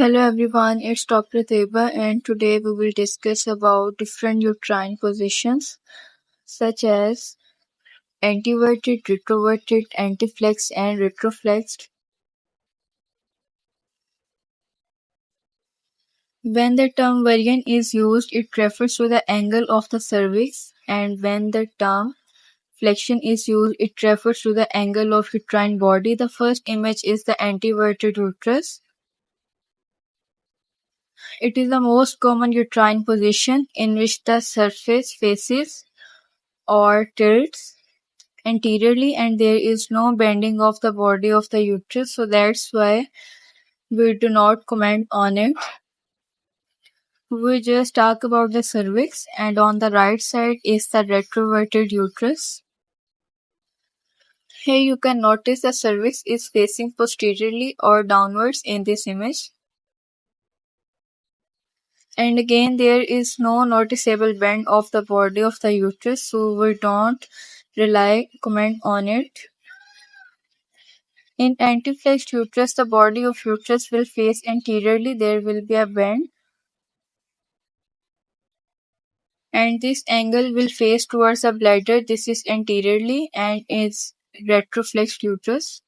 Hello everyone, it's Dr. Teba and today we will discuss about different uterine positions such as anteverted, retroverted, anteflexed and retroflexed. When the term variant is used, it refers to the angle of the cervix, and when the term flexion is used, it refers to the angle of uterine body. The first image is the anteverted uterus. It is the most common uterine position in which the surface faces or tilts anteriorly and there is no bending of the body of the uterus, so that's why we do not comment on it. We just talk about the cervix, and on the right side is the retroverted uterus. Here you can notice the cervix is facing posteriorly or downwards in this image. And again, there is no noticeable bend of the body of the uterus, so we don't comment on it. In anteflexed uterus, the body of uterus will face anteriorly. There will be a bend, and this angle will face towards the bladder. This is anteriorly and is retroflexed uterus.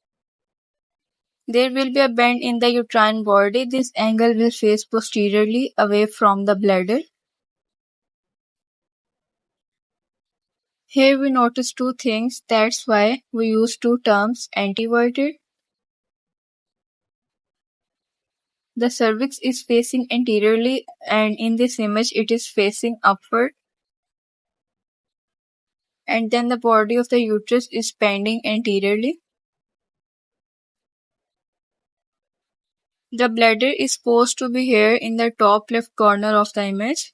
There will be a bend in the uterine body. This angle will face posteriorly away from the bladder. Here we notice two things. That's why we use two terms, anteverted. The cervix is facing anteriorly and in this image it is facing upward. And then the body of the uterus is bending anteriorly. The bladder is supposed to be here in the top left corner of the image.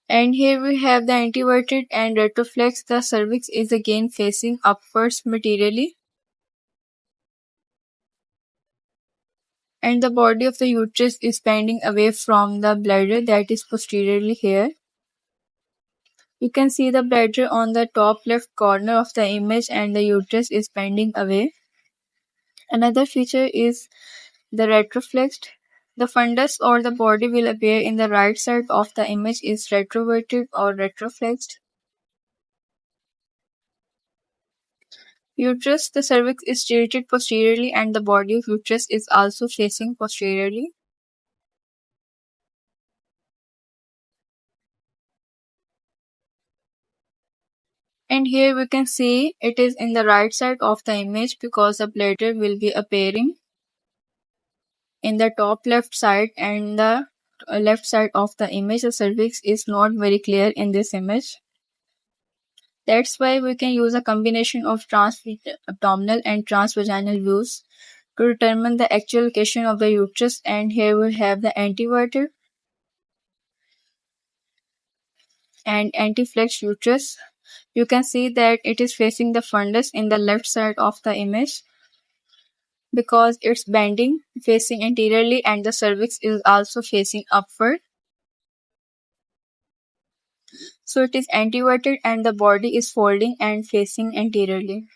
And here we have the anteverted and retroflexed. The cervix is again facing upwards materially. And the body of the uterus is bending away from the bladder, that is posteriorly here. You can see the bladder on the top left corner of the image and the uterus is bending away. Another feature is the retroflexed. The fundus or the body will appear in the right side of the image is retroverted or retroflexed. Uterus, the cervix is tilted posteriorly and the body of uterus is also facing posteriorly. And here we can see it is in the right side of the image because the bladder will be appearing in the top left side and the left side of the image. The cervix is not very clear in this image. That's why we can use a combination of transabdominal and transvaginal views to determine the actual location of the uterus. And here we have the anteverted and anteflexed uterus. You can see that it is facing the fundus in the left side of the image because it's bending facing anteriorly and the cervix is also facing upward. So it is anteverted and the body is folding and facing anteriorly.